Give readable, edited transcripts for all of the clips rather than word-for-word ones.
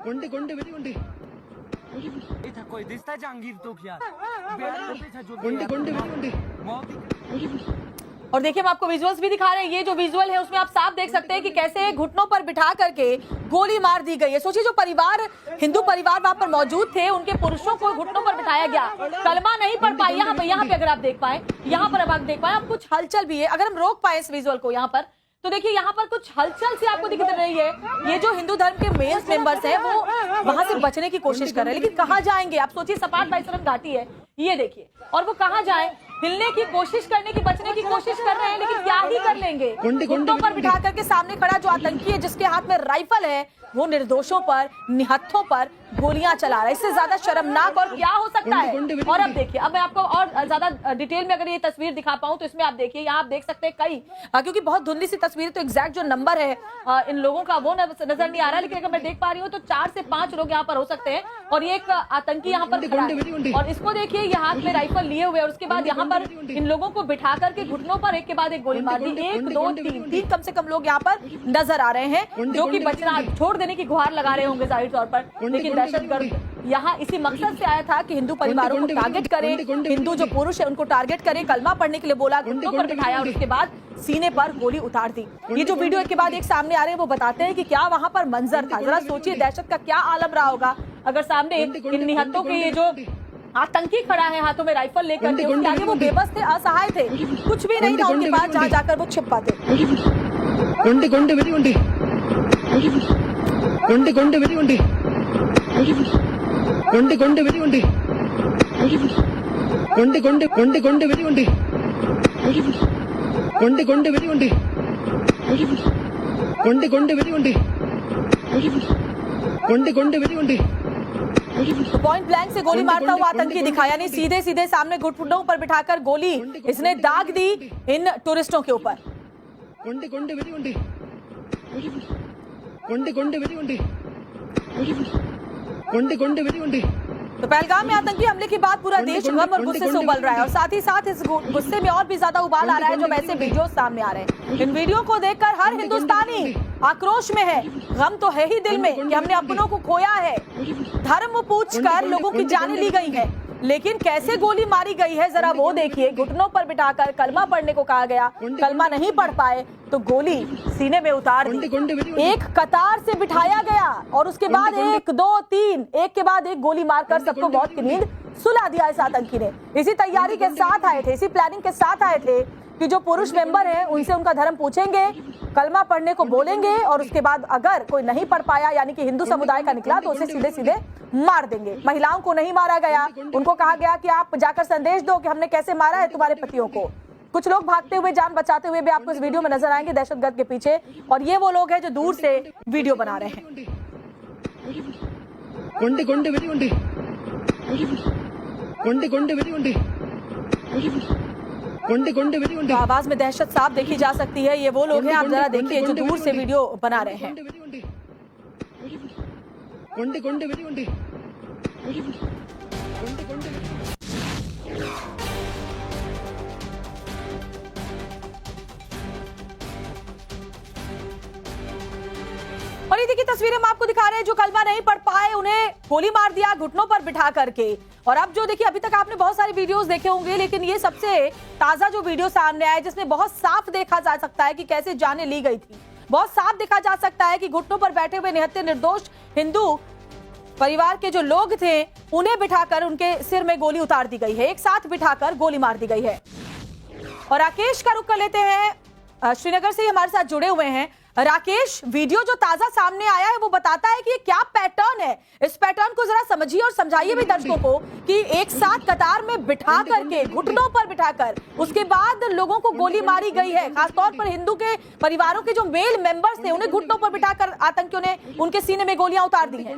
కొండి కొండి వెరీ కొండి कोई दिसता जहांगीर तो क्या కొండి కొండి వెరీ కొండి और देखिए हम आपको विजुअल्स भी दिखा रहे हैं। ये जो विजुअल है उसमें आप साफ देख सकते हैं कि कैसे घुटनों पर बिठा करके गोली मार दी गई है। सोचिए जो परिवार, हिंदू परिवार वहां पर मौजूद थे, उनके पुरुषों को घुटनों पर बिठाया गया, कलमा नहीं पढ़ पाए। यहाँ पे अगर आप देख पाए, यहाँ पर अब आप देख पाए, अब कुछ हलचल भी है। अगर हम रोक पाए इस विजुअल को यहाँ पर, तो देखिए यहाँ पर कुछ हलचल सी आपको दिख रही है। ये जो हिंदू धर्म के मेन मेंबर्स हैं वो वहां से बचने की कोशिश कर रहे हैं, लेकिन कहाँ जाएंगे? आप सोचिए सपाट बाईसरम घाटी है, ये देखिए, और वो कहाँ जाए? हिलने की कोशिश करने की, बचने की कोशिश कर रहे हैं, लेकिन क्या ही कर लेंगे? घुटनों पर बिठा करके सामने खड़ा जो आतंकी है, जिसके हाथ में राइफल है, वो निर्दोषों पर, निहत्थों पर गोलियां चला रहा है। इससे ज्यादा शर्मनाक और क्या हो सकता है? और अब देखिए, अब मैं आपको और ज्यादा डिटेल में अगर ये तस्वीर दिखा पाऊं तो इसमें आप देखिए, यहाँ आप देख सकते हैं कई, क्योंकि बहुत धुंधली सी तस्वीर, तो एग्जैक्ट जो नंबर है इन लोगों का वो नजर नहीं आ रहा, लेकिन अगर मैं देख पा रही हूँ तो 4 से 5 लोग यहाँ पर हो सकते हैं। और ये एक आतंकी यहाँ पर खड़ा है, और इसको देखिए, ये हाथ में राइफल लिए हुए, और उसके बाद यहाँ पर इन लोगों को बिठा करके घुटनों पर एक के बाद एक गोली मार दी। 1 2 3 कम से कम लोग यहाँ पर नजर आ रहे हैं, जो कि बचना, छोड़ देने की गुहार लगा रहे होंगे जाहिर तौर पर। लेकिन दहशतगर्द यहाँ इसी मकसद से आया था कि हिंदू परिवारों को टारगेट करे, हिंदू जो पुरुष है उनको टारगेट करे, कलमा पढ़ने के लिए बोला, घुटनों पर बिठाया, और उसके बाद सीने पर गोली उतार दी। ये जो वीडियो एक के बाद एक सामने आ रहे हैं वो बताते हैं कि क्या वहां पर मंजर था। जरा सोचिए दहशत का क्या आलम रहा होगा अगर सामने इन निहत्थों के ये जो आतंकी खड़ा है हाथों में राइफल लेकर के, उसके आगे वो बेबस थे, असहाय थे, कुछ भी नहीं था उनके पास जहाँ जाकर वो छिप पाते। కొండి కొండి వెరీ కొండి కొండి కొండి వెరీ కొండి కొండి కొండి వెరీ కొండి కొండి కొండి కొండి కొండి వెరీ కొండి కొండి కొండి వెరీ కొండి కొండి కొండి వెరీ కొండి కొండి కొండి వెరీ కొండి पॉइंट ब्लैंक से गोली मारता हुआ आतंकी दिखा, यानी सीधे सीधे सामने घुटनों पर बिठाकर गोली इसने दाग दी इन टूरिस्टों के ऊपर। కొండి కొండి వెరీ కొండి కొండి కొండి వెరీ కొండి కొండి కొండి వెరీ కొండి तो पहलगाम में आतंकी हमले के बाद पूरा देश गम और गुस्से से उबल रहा है, और साथ ही साथ इस गुस्से में और भी ज्यादा उबाल आ रहा है जब ऐसे वीडियो सामने आ रहे हैं। इन वीडियो को देखकर हर हिंदुस्तानी आक्रोश में है। गम तो है ही दिल में कि हमने अपनों को खोया है, धर्म पूछकर लोगों की जानें ली गई है, लेकिन कैसे गोली मारी गई है जरा वो देखिए। घुटनों पर बिठाकर कलमा पढ़ने को कहा गया, कलमा नहीं पढ़ पाए तो गोली सीने में उतार दी। एक कतार से बिठाया गया और उसके बाद 1 2 3 एक के बाद एक गोली मारकर सबको मौत की नींद सुला दिया इस आतंकी ने। इसी तैयारी के साथ आए थे, इसी प्लानिंग के साथ आए थे कि जो पुरुष मेंबर हैं उनसे उनका धर्म पूछेंगे, कलमा पढ़ने को बोलेंगे, और उसके बाद अगर कोई नहीं पढ़ पाया यानी कि हिंदू समुदाय का निकला तो उसे सीधे सीधे मार देंगे। महिलाओं को नहीं मारा गया, उनको कहा गया कि आप जाकर संदेश दो कि हमने कैसे मारा है तुम्हारे पतियों को। कुछ लोग भागते हुए, जान बचाते हुए भी आपको इस वीडियो में नजर आएंगे दहशतगर्द के पीछे, और ये वो लोग हैं जो दूर से वीडियो बना रहे हैं। కొండి కొండి వెరీ కొండి కొండి కొండి వెరీ కొండి కొండి కొండి వెరీ కొండి आवाज में दहशत साफ देखी जा सकती है। ये वो लोग हैं, आप जरा देखिए, जो दूर से वीडियो बना रहे हैं। కొండి కొండి వెరీ కొండి కొండి కొండి और ये देखिए तस्वीरें हम आपको दिखा रहे हैं, जो कलमा नहीं पढ़ पाए उन्हें गोली मार दिया घुटनों पर बिठा करके। और अब जो देखिए, अभी तक आपने बहुत सारे वीडियोस देखे होंगे, लेकिन ये सबसे ताजा जो वीडियो सामने आया जिसमें बहुत साफ देखा जा सकता है कि कैसे जानें ली गई थी। बहुत साफ देखा जा सकता है कि घुटनों पर बैठे हुए निहत्थे निर्दोष हिंदू परिवार के जो लोग थे उन्हें बिठाकर उनके सिर में गोली उतार दी गई है, एक साथ बिठाकर गोली मार दी गई है। और राकेश का रुख कर लेते हैं, श्रीनगर से हमारे साथ जुड़े हुए हैं। राकेश, वीडियो जो ताजा सामने आया है वो बताता है कि ये क्या पैटर्न है, इस पैटर्न को जरा समझिए और समझाइए भी दर्शकों को कि एक साथ कतार में बिठा करके, घुटनों पर बिठाकर, उसके बाद लोगों को गोली मारी गई है। खासतौर पर हिंदू के परिवारों के जो मेल मेंबर्स थे उन्हें घुटनों पर बिठाकर आतंकियों ने उनके सीने में गोलियां उतार दी हैं।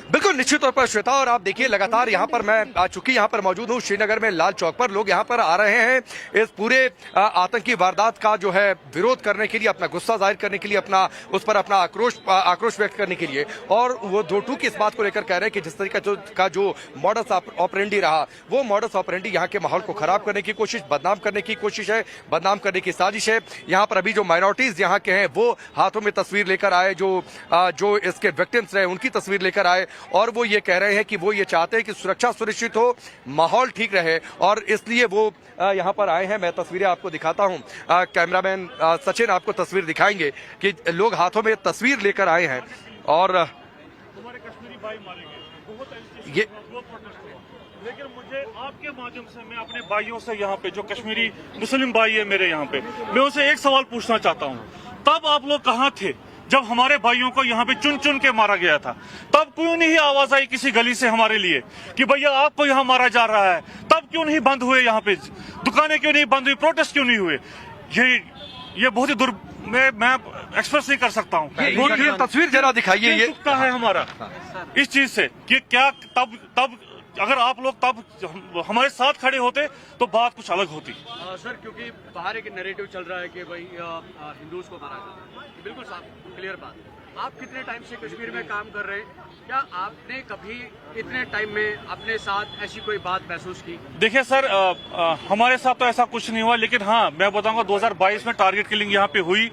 बिल्कुल निश्चित तौर पर श्वेता, और आप देखिए लगातार यहाँ पर मैं आ चुकी यहाँ पर मौजूद हूँ श्रीनगर में लाल चौक पर। लोग यहाँ पर आ रहे हैं इस पूरे आतंकी वारदात का जो है विरोध करने के लिए, अपना गुस्सा जाहिर करने के लिए, अपना उस पर अपना आक्रोश व्यक्त करने के लिए। और वो दो टूक इस बात को लेकर कह रहे हैं कि जिस तरीके का जो मॉडस ऑपरेंडी रहा, वो मॉडस ऑपरेंडी यहाँ के माहौल को खराब करने की कोशिश, बदनाम करने की कोशिश है, बदनाम करने की साजिश है। यहाँ पर अभी जो माइनॉरिटीज यहाँ के हैं वो हाथों में तस्वीर लेकर आए, जो इसके विक्टिम्स रहे उनकी तस्वीर लेकर आए, और वो ये कह रहे हैं कि वो ये चाहते हैं कि सुरक्षा सुनिश्चित हो, माहौल ठीक रहे, और इसलिए वो यहाँ पर आए हैं। मैं तस्वीरें आपको दिखाता हूँ, कैमरामैन सचिन आपको तस्वीर दिखाएंगे कि लोग हाथों में तस्वीर लेकर आए हैं। और हमारे कश्मीरी भाई मारे गए, बहुत ये लेकिन मुझे आपके माध्यम से मैं अपने भाइयों से यहाँ पे जो कश्मीरी मुस्लिम भाई है मेरे यहाँ पे, मैं उनसे एक सवाल पूछना चाहता हूँ। तब आप लोग कहाँ थे जब हमारे भाइयों को यहाँ पे चुन चुन के मारा गया था? तब क्यों नहीं आवाज आई किसी गली से हमारे लिए कि भैया आपको यहाँ मारा जा रहा है? तब क्यों नहीं बंद हुए यहाँ पे दुकानें, क्यों नहीं बंद हुई, प्रोटेस्ट क्यों नहीं हुए? ये बहुत ही मैं एक्सप्रेस नहीं कर सकता हूँ। ये तस्वीर जरा दिखाइए। ये चुकता है हमारा इस चीज से कि क्या तब अगर आप लोग तब हमारे साथ खड़े होते तो बात कुछ अलग होती। सर, क्योंकि बाहर एक नैरेटिव चल रहा है कि भाई हिंदूज को मारा जाता है, बिल्कुल साफ क्लियर बात। आप कितने टाइम से कश्मीर में काम कर रहे हैं, क्या आपने कभी इतने टाइम में अपने साथ ऐसी कोई बात महसूस की? देखिए सर, हमारे साथ तो ऐसा कुछ नहीं हुआ, लेकिन हाँ मैं बताऊंगा 2022 में टारगेट किलिंग यहाँ पे हुई,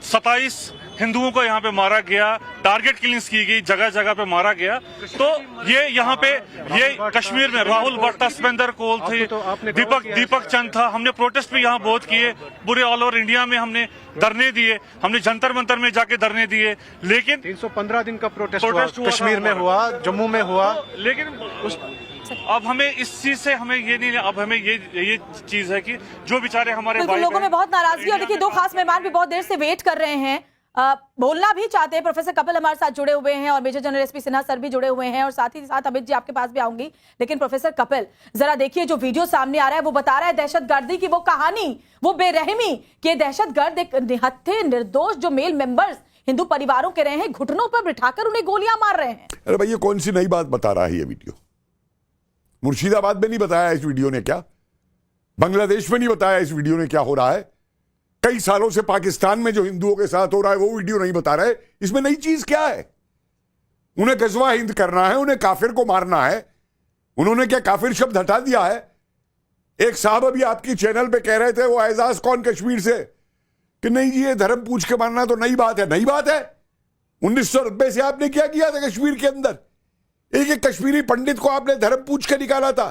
27 हिंदुओं को यहाँ पे मारा गया, टारगेट किलिंग्स की गई, जगह जगह पे मारा गया। तो ये यहाँ पे ये कश्मीर में राहुल भट्ट, सुपेंद्र कोल थे, दीपक चंद था। हमने प्रोटेस्ट भी यहाँ बहुत किए, पूरे ऑल ओवर इंडिया में हमने धरने दिए, हमने जंतर मंतर में जाके धरने दिए, लेकिन 315 दिन का प्रोटेस्ट हुआ, कश्मीर में हुआ, जम्मू में हुआ। लेकिन अब हमें इस चीज से हमें ये नहीं, अब हमें ये चीज है कि जो बेचारे हमारे भाई लोगों में बहुत नाराजगी। और देखिए, दो खास मेहमान भी बहुत देर से वेट कर रहे हैं, बोलना भी चाहते हैं। प्रोफेसर कपिल हमारे साथ जुड़े हुए हैं और major general SP Sinha sir भी जुड़े हुए हैं, और साथ ही साथ अमित जी आपके पास भी आऊंगी। लेकिन प्रोफेसर कपिल, जरा देखिए जो वीडियो सामने आ रहा है, वो बता रहा है दहशतगर्दी की वो कहानी, वो बेरहमी कि दहशतगर्द एक निहत्थे निर्दोष जो मेल मेंबर्स हिंदू परिवारों के रहे हैं, घुटनों पर बिठाकर उन्हें गोलियां मार रहे हैं। अरे भाई, ये कौन सी नई बात बता रहा है ये वीडियो? मुर्शिदाबाद में नहीं बताया इस वीडियो ने क्या? बांग्लादेश में नहीं बताया इस वीडियो ने क्या हो रहा है? कई सालों से पाकिस्तान में जो हिंदुओं के साथ हो रहा है वो वीडियो नहीं बता रहे। इसमें नई चीज क्या है? उन्हें गजवा हिंद करना है, उन्हें काफिर को मारना है। उन्होंने क्या काफिर शब्द हटा दिया है? एक साहब अभी आपकी चैनल पे कह रहे थे, वो एजाज कौन कश्मीर से, कि नहीं जी ये धर्म पूछ के मारना तो नई बात है। नई बात है? 1990 से आपने क्या किया था कश्मीर के अंदर? एक एक कश्मीरी पंडित को आपने धर्म पूछ के निकाला था।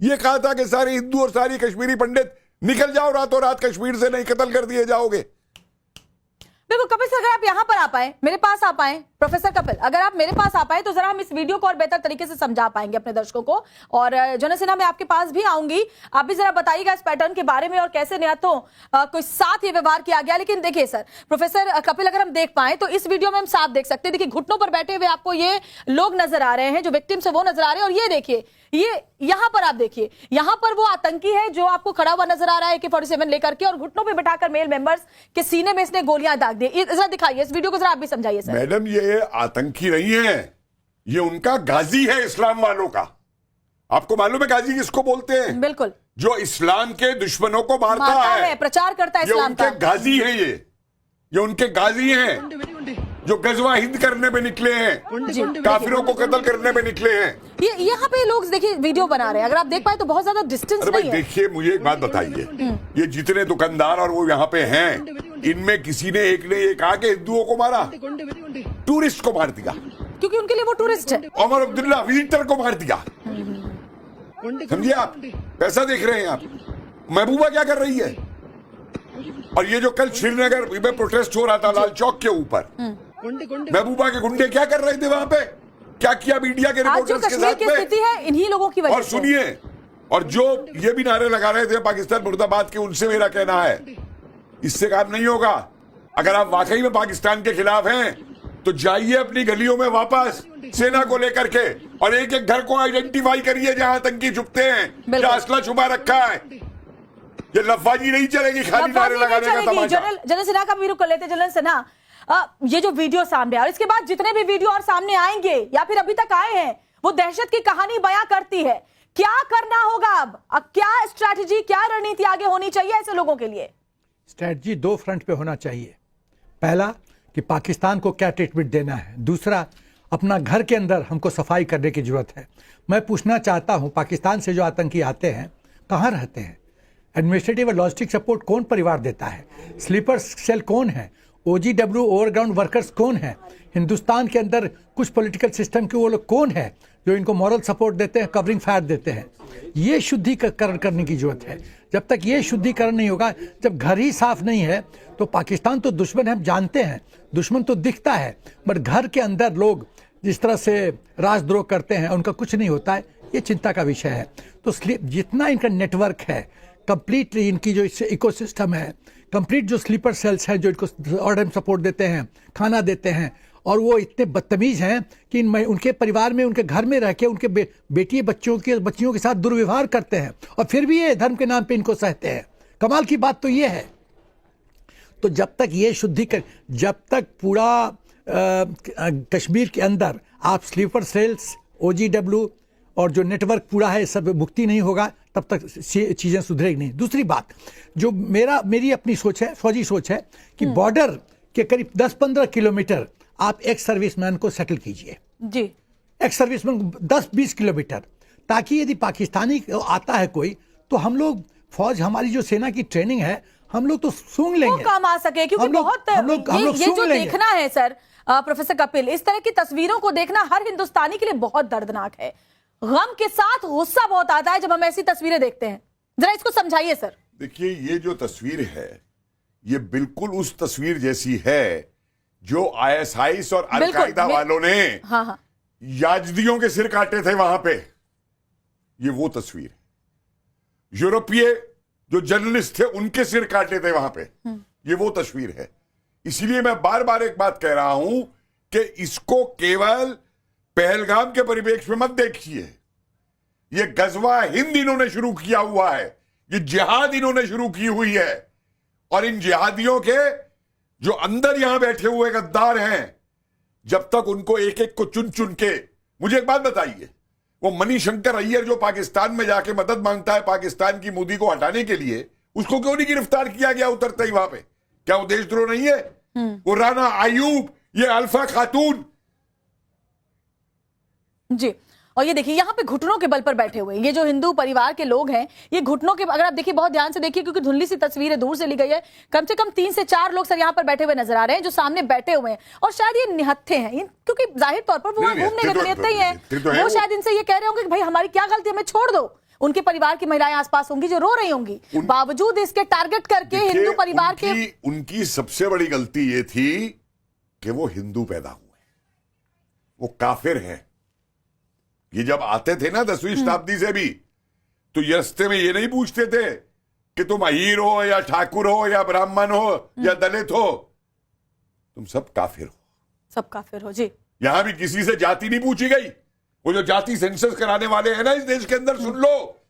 यह कहा था कि सारे हिंदू और सारी कश्मीरी पंडित निकल जाओ, रातों रात कश्मीर से नहीं कत्ल कर दिए जाओगे। बिल्कुल कपिल सर, अगर आप यहाँ पर आ पाए, मेरे पास आ पाए, प्रोफेसर कपिल अगर आप मेरे पास आ पाए तो जरा हम इस वीडियो को और बेहतर तरीके से समझा पाएंगे अपने दर्शकों को। और जनरल सिन्हा, मैं आपके पास भी आऊंगी, आप भी जरा बताइएगा इस पैटर्न के बारे में और कैसे निहत्थों कोई साथ ये व्यवहार किया गया। लेकिन देखिए सर, प्रोफेसर कपिल, अगर हम देख पाए तो इस वीडियो में हम साफ देख सकते हैं, देखिए घुटनों पर बैठे हुए आपको ये लोग नजर आ रहे हैं, जो विक्टिम्स है वो नजर आ रहे हैं। और ये देखिए, ये यहां पर आप देखिए, यहां पर वो आतंकी है जो आपको खड़ा हुआ नजर आ रहा है AK-47 लेकर के, और घुटनों पे बिठाकर मेल मेंबर्स के सीने में इसने गोलियां दाग दी। जरा दिखाइए इस वीडियो को, जरा आप भी समझाइए सर। मैडम, ये आतंकी नहीं है, ये उनका गाजी है इस्लाम वालों का। आपको मालूम है गाजी किसको बोलते हैं? बिल्कुल, जो इस्लाम के दुश्मनों को मारता है, प्रचार करता है ये इस्लाम का। उनके गाजी है, ये उनके गाजी हैं जो गजवा हिंद करने में निकले हैं, काफिरों को कत्ल करने में निकले हैं। ये यहाँ पे लोग देखिए वीडियो बना रहे हैं, अगर आप देख पाए तो बहुत ज्यादा डिस्टेंस अरे भाई नहीं है। देखिए, मुझे एक बात बताइए, ये जितने दुकानदार और वो यहाँ पे हैं, इनमें किसी ने एक ने ये कहा कि हिंदुओं को मारा? टूरिस्ट को मार दिया, क्योंकि उनके लिए वो टूरिस्ट है। उमर अब्दुल्ला विजिटर को मार दिया। समझिए आप, पैसा देख रहे हैं आप। महबूबा क्या कर रही है? और ये जो कल श्रीनगर में प्रोटेस्ट हो रहा था लाल चौक के ऊपर, महबूबा के गुंडे क्या कर रहे थे वहां पे? क्या किया मीडिया के रिपोर्टर्स के साथ में? स्थिति है इन्हीं लोगों की वजह और सुनिए, और जो ये भी नारे लगा रहे थे पाकिस्तान मुर्दाबाद के, उनसे मेरा कहना है इससे काम नहीं होगा। अगर आप वाकई में पाकिस्तान के खिलाफ हैं तो जाइए अपनी गलियों में वापस सेना को लेकर के, और एक एक घर को आइडेंटिफाई करिए जहां आतंकी छुपते हैं, जहां असला छुपा रखा है। ये लफाजी नहीं चलेगी, खाली नारे लगाने का तमाशा। जनरल सिन्हा का भी रुख कर लेते। जनरल सिन्हा, ये जो वीडियो सामने आया और इसके बाद जितने भी वीडियो और सामने आएंगे या फिर अभी तक आए हैं, वो दहशत की कहानी बयां करती है। क्या करना होगा अब क्या स्ट्रैटेजी, क्या रणनीति आगे होनी चाहिए ऐसे लोगों के लिए? स्ट्रैटेजी दो फ्रंट पे होना चाहिए। पहला कि पाकिस्तान को क्या ट्रीटमेंट देना है, दूसरा अपना घर के अंदर हमको सफाई करने की जरूरत है। मैं पूछना चाहता हूं, पाकिस्तान से जो आतंकी आते हैं कहां रहते हैं? एडमिनिस्ट्रेटिव और लॉजिस्टिक सपोर्ट कौन परिवार देता है? स्लीपर सेल कौन है? OGW ओवरग्राउंड वर्कर्स कौन है? हिंदुस्तान के अंदर कुछ पॉलिटिकल सिस्टम के वो लोग कौन है जो इनको मॉरल सपोर्ट देते हैं, कवरिंग फायर देते हैं? ये शुद्धिकरण करने की जरूरत है। जब तक ये शुद्धिकरण नहीं होगा, जब घर ही साफ नहीं है, तो पाकिस्तान तो दुश्मन है, हम जानते हैं, दुश्मन तो दिखता है, बट घर के अंदर लोग जिस तरह से राजद्रोह करते हैं उनका कुछ नहीं होता है, ये चिंता का विषय है। तो जितना इनका नेटवर्क है, कंप्लीट इनकी जो इकोसिस्टम है, कंप्लीट जो स्लीपर सेल्स हैं जो इनको ऑर्डर सपोर्ट देते हैं, खाना देते हैं, और वो इतने बदतमीज हैं कि उनके परिवार में, उनके घर में रह के उनके बेटी बच्चियों के साथ दुर्व्यवहार करते हैं, और फिर भी ये धर्म के नाम पे इनको सहते हैं। कमाल की बात तो ये है। तो जब तक ये शुद्धिकरण, जब तक पूरा कश्मीर के अंदर आप स्लीपर सेल्स, OGW और जो नेटवर्क पूरा है सब मुक्ति नहीं होगा, तब तक चीज़ें सुधरेगी नहीं। दूसरी बात जो मेरी अपनी सोच है, फौजी सोच है, कि बॉर्डर के करीब 10-15 किलोमीटर आप एक सर्विसमैन को सेटल कीजिए जी, एक सर्विसमैन 10-20 किलोमीटर, ताकि यदि पाकिस्तानी आता है कोई, तो हम लोग फौज, हमारी जो सेना की ट्रेनिंग है, हम लोग तो सूंघ लेंगे, काम आ सके। क्योंकि बहुत ये जो देखना है सर, प्रोफेसर कपिल, इस तरह की तस्वीरों को देखना हर हिंदुस्तानी के लिए बहुत दर्दनाक है। गम के साथ गुस्सा बहुत आता है जब हम ऐसी तस्वीरें देखते हैं। जरा इसको समझाइए सर। देखिए, ये जो तस्वीर है, ये बिल्कुल उस तस्वीर जैसी है जो ISIS और अल-कायदा वालों ने याजदियों के सिर काटे थे वहां पे। ये वो तस्वीर है। यूरोपीय जो जर्नलिस्ट थे उनके सिर काटे थे वहां पे, ये वो तस्वीर है। इसलिए मैं बार बार एक बात कह रहा हूं कि इसको केवल पहलगाम के परिप्रेक्ष्य में मत देखिए। ये गजवा हिंद इन्होंने शुरू किया हुआ है, ये जिहाद इन्होंने शुरू की हुई है, और इन जिहादियों के जो अंदर यहां बैठे हुए गद्दार हैं, जब तक उनको एक एक को चुन चुन के, मुझे एक बात बताइए, वो मणिशंकर अय्यर जो पाकिस्तान में जाके मदद मांगता है पाकिस्तान की मोदी को हटाने के लिए, उसको क्यों नहीं गिरफ्तार किया गया उतरते ही वहां पे? क्या वो देशद्रोह नहीं है? वो राना आयूब, ये अल्फा खातून जी, और ये देखिए यहाँ पे घुटनों के बल पर बैठे हुए ये जो हिंदू परिवार के लोग हैं, ये घुटनों के, अगर आप देखिए बहुत ध्यान से देखिए क्योंकि धुंधली सी तस्वीरें दूर से ली गई है, कम से कम 3 से 4 लोग सर यहाँ पर बैठे हुए नजर आ रहे हैं जो सामने बैठे हुए हैं, और शायद ये निहत्थे हैं, क्योंकि जाहिर तौर पर वो वहां घूमने गए निहत्थे ही हैं। वो शायद इनसे ये कह रहे होंगे कि भाई हमारी क्या गलती, हमें छोड़ दो। उनके परिवार की महिलाएं आसपास होंगी जो रो रही होंगी, बावजूद इसके टारगेट करके हिंदू परिवार के। उनकी सबसे बड़ी गलती ये थी कि वो हिंदू पैदा हुए, वो काफिर हैं। ये जब आते थे ना 10वीं शताब्दी से भी, तो ये रास्ते में ये नहीं पूछते थे कि तुम अहीर हो या ठाकुर हो या ब्राह्मण हो या दलित हो, तुम सब काफिर हो, सब काफिर हो जी। यहां भी किसी से जाति नहीं पूछी गई। वो जो जाति सेंसस कराने वाले हैं ना इस देश के अंदर, सुन लो,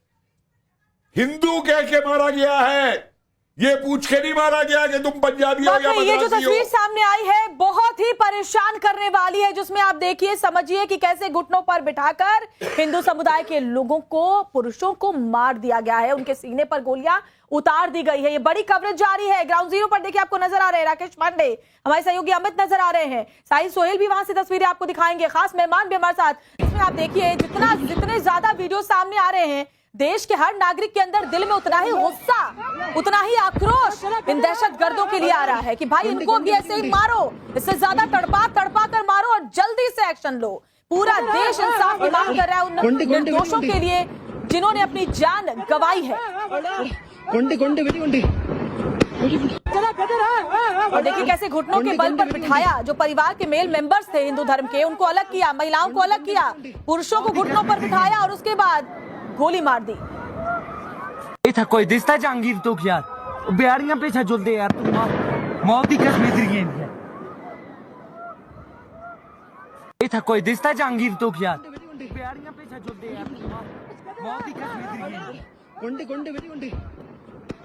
हिंदू कह के मारा गया है, ये पूछ के नहीं मारा गया कि तुम पंजाबी हो या मद्रासी हो। ये जो तस्वीर सामने आई है बहुत ही परेशान करने वाली है, जिसमें आप देखिए, समझिए कि कैसे घुटनों पर बिठाकर हिंदू समुदाय के लोगों को, पुरुषों को मार दिया गया है, उनके सीने पर गोलियां उतार दी गई है। ये बड़ी कवरेज जारी है। ग्राउंड जीरो पर देखिए आपको नजर आ रहे हैं राकेश पांडे, हमारे सहयोगी अमित नजर आ रहे हैं, साहिल सोहेल भी वहां से तस्वीरें आपको दिखाएंगे, खास मेहमान भी हमारे साथ। इसमें आप देखिए जितने ज्यादा वीडियो सामने आ रहे हैं, देश के हर नागरिक के अंदर दिल में उतना ही गुस्सा, उतना ही आक्रोश इन दहशतगर्दों के लिए आ रहा है कि भाई इनको भी ऐसे ही मारो, इससे ज्यादा तड़पा कर मारो और जल्दी से एक्शन लो। पूरा देश इंसाफ की मांग कर रहा है उन निर्दोषों के लिए जिन्होंने अपनी जान गंवाई है। और देखिए कैसे घुटनों के बल पर बिठाया, जो परिवार के मेल मेंबर्स थे हिंदू धर्म के, उनको अलग किया, महिलाओं को अलग किया, पुरुषों को घुटनों पर बिठाया और उसके बाद गोली मार दी। था कोई दिसता जहांगीर तो यार बिहारियां पे जुलते यार, मौत ही कश्मीरी था कोई दिसता जहांगीर तो यार बिहारियां पे जुलते यार, मौत ही कश्मीरी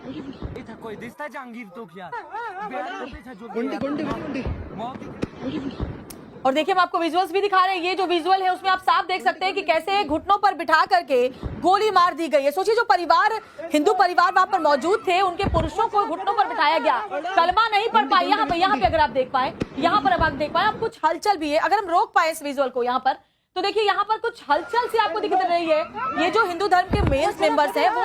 ये था कोई दिसता जहांगीर तो क्या बेड़ियां पीछे जुलते गुंडी यार गुंडी तुम गुंडी मौत ही और देखिए हम आपको विजुअल्स भी दिखा रहे हैं। ये जो विजुअल है उसमें आप साफ देख सकते हैं कि कैसे घुटनों पर बिठा करके गोली मार दी गई है। सोचिए जो परिवार, हिंदू परिवार वहां पर मौजूद थे, उनके पुरुषों को घुटनों पर बिठाया गया, कलमा नहीं पढ़ पाए। यहाँ पे अगर आप देख पाए, यहाँ पर अब आप देख पाए, अब कुछ हलचल भी है। अगर हम रोक पाए इस विजुअल को यहाँ पर, तो देखिए यहाँ पर कुछ हलचल सी आपको दिख रही है। ये जो हिंदू धर्म के मेल मेंबर्स हैं वो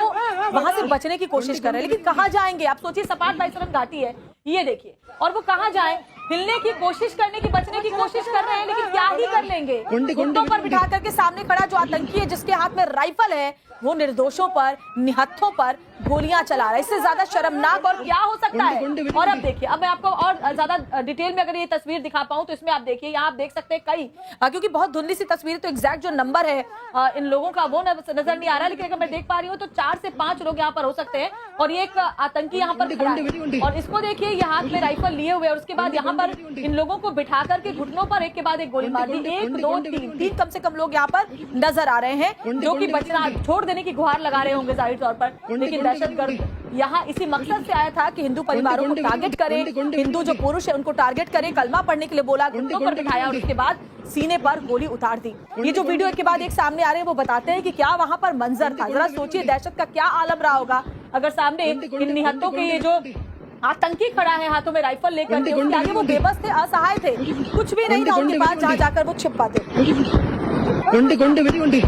वहां से बचने की कोशिश कर रहे हैं, लेकिन कहाँ जाएंगे? आप सोचिए सपाट बाईसरन घाटी है, ये देखिए, और वो कहाँ जाए? हिलने की कोशिश करने की, बचने की कोशिश कर रहे हैं, लेकिन क्या ही कर लेंगे? घुटनों पर बिठा करके सामने खड़ा जो आतंकी है, जिसके हाथ में राइफल है, वो निर्दोषों पर, निहत्थों पर गोलियां चला रहा है। इससे ज्यादा शर्मनाक और क्या हो सकता है? और अब देखिए, अब मैं आपको और ज्यादा डिटेल में अगर ये तस्वीर दिखा पाऊं तो इसमें आप देखिए, यहाँ आप देख सकते हैं कई, क्योंकि बहुत धुंधली सी तस्वीर, तो एग्जैक्ट जो नंबर है इन लोगों का वो नजर नहीं आ रहा, लेकिन अगर मैं देख पा रही हूँ तो 4 से 5 लोग यहाँ पर हो सकते हैं। और ये एक आतंकी यहाँ पर खड़ा है और इसको देखिए, ये हाथ में राइफल लिए हुए, और उसके बाद यहाँ पर इन लोगों को बिठा करके घुटनों पर एक के बाद एक गोली मार दी। 1 2 3 कम से कम लोग यहाँ पर नजर आ रहे हैं, जो कि बचना, छोड़ देने की गुहार लगा रहे होंगे जाहिर तौर पर। लेकिन दहशतगर्द यहाँ इसी मकसद से आया था कि हिंदू परिवारों को टारगेट करे, हिंदू जो पुरुष है उनको टारगेट करे, कलमा पढ़ने के लिए बोला, घुटनों पर बिठाया और उसके बाद सीने पर गोली उतार दी। ये जो वीडियो एक के बाद एक सामने आ रहे हैं वो बताते हैं कि क्या वहां पर मंजर था। जरा सोचिए दहशत का क्या आलम रहा होगा अगर सामने इन निहत्तों के ये जो आतंकी खड़ा है हाथों में राइफल लेकर के, उसके आगे वो बेबस थे, असहाय थे, कुछ भी नहीं था उनके पास जहाँ जाकर वो छिप पाते। गुंडी गुंडी वेरी गुंडी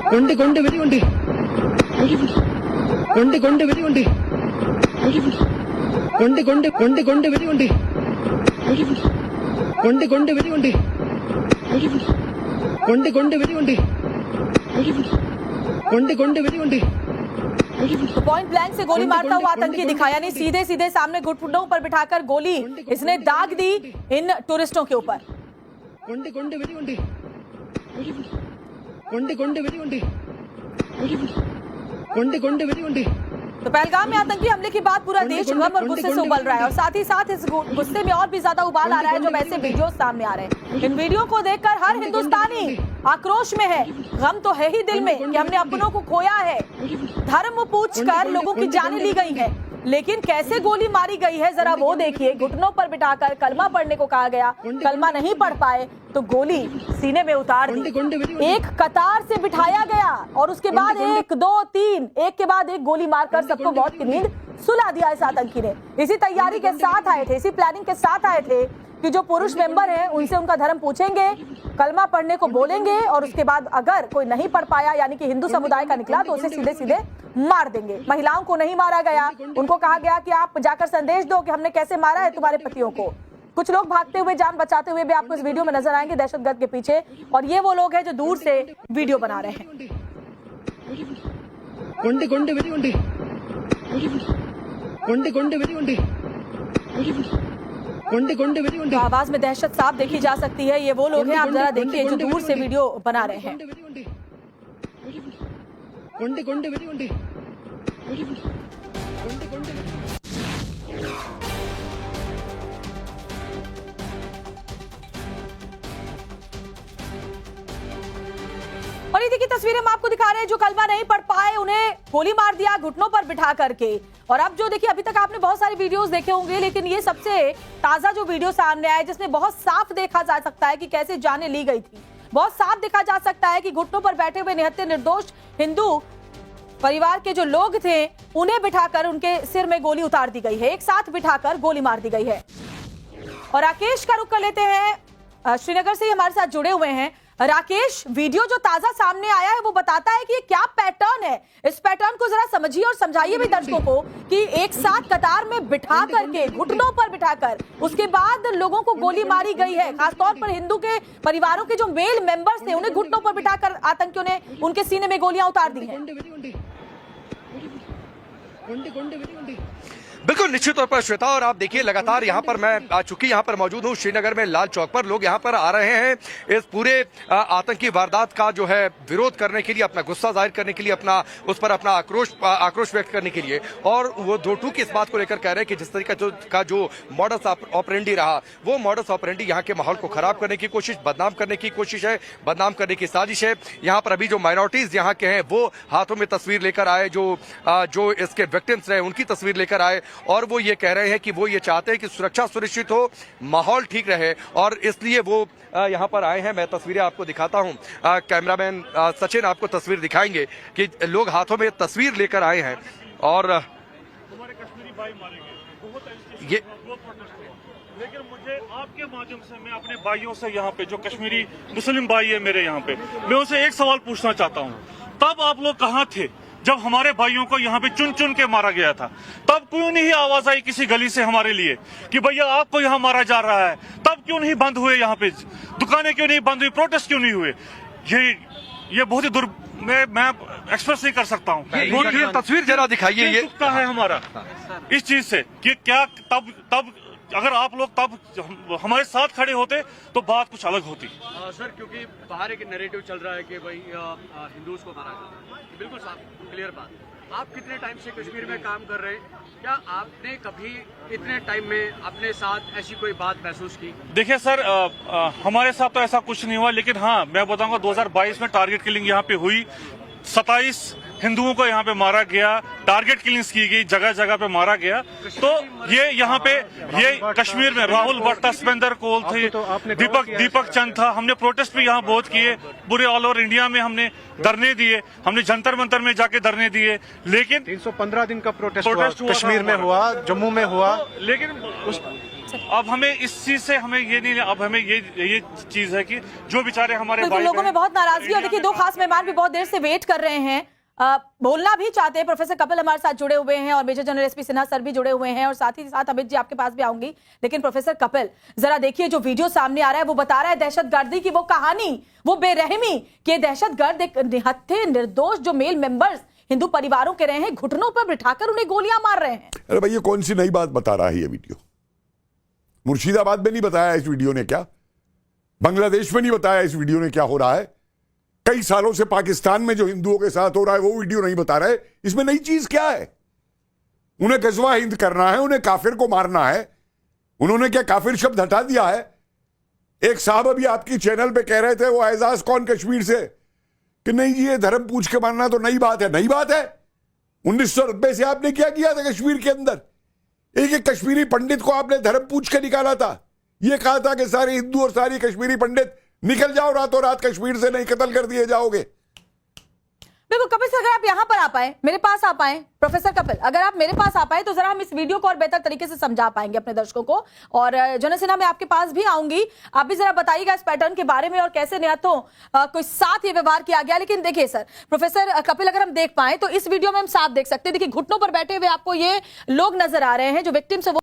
गुंडी गुंडी वेरी गुंडी गुंडी गुंडी वेरी गुंडी गुंडी गुंडी गुंडी गुंडी वेरी गुंडी गुंडी गुंडी वेरी गुंडी गुंडी गुंडी वेरी गुंडी गुंडी गुंडी वेरी गुंडी। तो पॉइंट ब्लैंक से गोली मारता हुआ आतंकी दिखा, यानी सीधे सीधे सामने घुटनों पर बिठाकर गोली इसने दाग दी इन टूरिस्टों के ऊपर। गुंडी गुंडी वेरी गुंडी गुंडी गुंडी वेरी गुंडी गुंडी गुंडी वेरी गुंडी। तो पहलगाम में आतंकी हमले के बाद पूरा देश गम और गुस्से से उबल रहा है, और साथ ही साथ इस गुस्से में और भी ज्यादा उबाल आ रहा है जब ऐसे वीडियो सामने आ रहे हैं। इन वीडियो को देखकर हर हिंदुस्तानी आक्रोश में है। गम तो है ही दिल में कि हमने अपनों को खोया है, धर्म पूछकर लोगों की जानें ली गई है, लेकिन कैसे गोली मारी गई है जरा वो देखिए। घुटनों पर बिठाकर कलमा पढ़ने को कहा गया, कलमा नहीं पढ़ पाए तो गोली सीने में उतार दी। एक कतार से बिठाया गया और उसके बाद 1 2 3 एक के बाद एक गोली मारकर सबको मौत की नींद सुला दिया इस आतंकी ने। इसी तैयारी के साथ आए थे, इसी प्लानिंग के साथ आए थे कि जो पुरुष मेंबर हैं उनसे उनका धर्म पूछेंगे, कलमा पढ़ने को बोलेंगे, और उसके बाद अगर कोई नहीं पढ़ पाया यानी कि हिंदू समुदाय का निकला तो उसे सीधे सीधे मार देंगे। महिलाओं को नहीं मारा गया, उनको कहा गया कि आप जाकर संदेश दो कि हमने कैसे मारा है तुम्हारे पतियों को। कुछ लोग भागते हुए, जान बचाते हुए भी आपको इस वीडियो में नजर आएंगे दहशतगर्द के पीछे, और ये वो लोग हैं जो दूर से वीडियो बना रहे हैं। गुंडी गुंडी वेरी गुंडी गुंडी गुंडी वेरी गुंडी गुंडी गुंडी वेरी गुंडी। तो आवाज में दहशत साफ देखी जा सकती है। ये वो लोग हैं, आप जरा देखिए, जो दूर से वीडियो बना रहे हैं। गुंडी गुंडी वेरी गुंडी गुंडी गुंडी। और ये देखिए तस्वीरें हम आपको दिखा रहे हैं, जो कलमा नहीं पढ़ पाए उन्हें गोली मार दिया घुटनों पर बिठा करके। और अब जो देखिए, अभी तक आपने बहुत सारे वीडियोस देखे होंगे, लेकिन ये सबसे ताजा जो वीडियो सामने आया जिसमें बहुत साफ देखा जा सकता है कि कैसे जानें ली गई थी। बहुत साफ देखा जा सकता है कि घुटनों पर बैठे हुए निहत्थे निर्दोष हिंदू परिवार के जो लोग थे उन्हें बिठाकर उनके सिर में गोली उतार दी गई है, एक साथ बिठाकर गोली मार दी गई है। और राकेश का रुख कर लेते हैं, श्रीनगर से हमारे साथ जुड़े हुए हैं। राकेश, वीडियो जो ताजा सामने आया है वो बताता है कि ये क्या पैटर्न है, इस पैटर्न को जरा समझिए और समझाइए भी दर्शकों को कि एक साथ कतार में बिठा करके, घुटनों पर बिठाकर, उसके बाद लोगों को गोली मारी गई है। खासतौर पर हिंदू के परिवारों के जो मेल मेंबर्स थे उन्हें घुटनों पर बिठाकर आतंकियों ने उनके सीने में गोलियां उतार दी हैं। बिल्कुल निश्चित तौर पर श्वेता, और आप देखिए लगातार यहाँ पर मैं चूंकि यहाँ पर मौजूद हूँ श्रीनगर में लाल चौक पर, लोग यहाँ पर आ रहे हैं इस पूरे आतंकी वारदात का जो है विरोध करने के लिए, अपना गुस्सा जाहिर करने के लिए, उस पर अपना आक्रोश व्यक्त करने के लिए। और वो दो टूक इस बात को लेकर कह रहे हैं कि जिस तरीके का जो मॉडस ऑपरेंडी रहा, वो मॉडस ऑपरेंडी यहाँ के माहौल को खराब करने की कोशिश, बदनाम करने की कोशिश है, बदनाम करने की साजिश है। यहाँ पर अभी जो माइनॉरिटीज यहाँ के हैं वो हाथों में तस्वीर लेकर आए, जो इसके विक्टिम्स रहे उनकी तस्वीर लेकर आए, और वो ये कह रहे हैं कि वो ये चाहते हैं कि सुरक्षा सुनिश्चित हो, माहौल ठीक रहे, और इसलिए वो यहाँ पर आए हैं। मैं तस्वीरें आपको दिखाता हूँ, कैमरामैन सचिन आपको तस्वीर दिखाएंगे कि लोग हाथों में तस्वीर लेकर आए हैं। और हमारे कश्मीरी भाई मारे गए, बहुत ये लेकिन मुझे आपके माध्यम से मैं अपने भाइयों से यहाँ पे जो कश्मीरी मुस्लिम भाई है मेरे यहाँ पे, मैं उनसे एक सवाल पूछना चाहता हूँ। तब आप लोग कहाँ थे जब हमारे भाइयों को यहाँ पे चुन चुन के मारा गया था? तब क्यों नहीं आवाज आई किसी गली से हमारे लिए कि भैया आपको यहाँ मारा जा रहा है? तब क्यों नहीं बंद हुए यहाँ पे दुकानें, क्यों नहीं बंद हुई, प्रोटेस्ट क्यों नहीं हुए? ये बहुत ही मैं एक्सप्रेस नहीं कर सकता हूँ। ये तस्वीर जरा दिखाइए, ये दुखता है हमारा इस चीज से कि क्या तब अगर आप लोग तब हमारे साथ खड़े होते तो बात कुछ अलग होती। सर, क्योंकि बाहर एक नैरेटिव चल रहा है कि भाई हिंदूज को मारा जाता है, बिल्कुल साफ क्लियर बात। आप कितने टाइम से कश्मीर में काम कर रहे हैं? क्या आपने कभी इतने टाइम में अपने साथ ऐसी कोई बात महसूस की? देखिए सर, हमारे साथ तो ऐसा कुछ नहीं हुआ, लेकिन हाँ मैं बताऊंगा 2022 में टारगेट किलिंग यहाँ पे हुई, 27 हिंदुओं को यहाँ पे मारा गया, टारगेट किलिंग्स की गई, जगह जगह पे मारा गया। तो ये यहाँ पे ये कश्मीर में राहुल भट्ट, स्पेंदर कोल थे, दीपक चंद था। हमने प्रोटेस्ट भी यहाँ बहुत किए, पूरे ऑल ओवर इंडिया में हमने धरने दिए, हमने जंतर मंतर में जाके धरने दिए, लेकिन 315 दिन का प्रोटेस्ट हुआ, कश्मीर में हुआ, जम्मू में हुआ। लेकिन अब हमें इस चीज से हमें ये नहीं, अब हमें ये चीज है कि जो बेचारे हमारे भाई लोगों में बहुत नाराजगी। और देखिए दो खास मेहमान भी बहुत देर से वेट कर रहे हैं, बोलना भी चाहते हैं। प्रोफेसर कपिल हमारे साथ जुड़े हुए हैं और major general SP Sinha sir भी जुड़े हुए हैं, और साथ ही साथ अमित जी आपके पास भी आऊंगी। लेकिन प्रोफेसर कपिल, जरा देखिए जो वीडियो सामने आ रहा है वो बता रहा है दहशतगर्दी की वो कहानी, वो बेरहमी कि दहशतगर्द एक निहत्थे निर्दोष जो मेल मेंबर्स हिंदू परिवारों के रहे हैं, घुटनों पर बिठाकर उन्हें गोलियां मार रहे हैं। अरे भाई, ये कौन सी नई बात बता रहा है ये वीडियो? मुर्शिदाबाद में नहीं बताया इस वीडियो ने क्या? बांग्लादेश में नहीं बताया इस वीडियो ने क्या हो रहा है? कई सालों से पाकिस्तान में जो हिंदुओं के साथ हो रहा है वो वीडियो नहीं बता रहा है। इसमें नई चीज क्या है? उन्हें गजवा हिंद करना है, उन्हें काफिर को मारना है। उन्होंने क्या काफिर शब्द हटा दिया है? एक साहब अभी आपकी चैनल पे कह रहे थे, वो एजाज कौन कश्मीर से, कि नहीं जी ये धर्म पूछ के मारना तो नई बात है। नई बात है? 1990 से आपने क्या किया था कश्मीर के अंदर? एक एक कश्मीरी पंडित को आपने धर्म पूछ के निकाला था। यह कहा था कि सारे हिंदू और सारी कश्मीरी पंडित निकल जाओ, रातों रात कश्मीर से नहीं कत्ल कर दिए जाओगे। बिल्कुल कपिल सर, अगर आप यहां पर आ पाए, मेरे पास आ पाए, प्रोफेसर कपिल अगर आप मेरे पास आ पाए तो जरा हम इस वीडियो को और बेहतर तरीके से समझा पाएंगे अपने दर्शकों को। और जनरल सिन्हा मैं आपके पास भी आऊंगी, आप भी जरा बताइएगा इस पैटर्न के बारे में और कैसे निहत्थों कोई साथ ये व्यवहार किया गया। लेकिन देखिए सर, प्रोफेसर कपिल अगर हम देख पाए तो इस वीडियो में हम साफ देख सकते हैं, देखिए घुटनों पर बैठे हुए आपको ये लोग नजर आ रहे हैं जो विक्टिम्स है।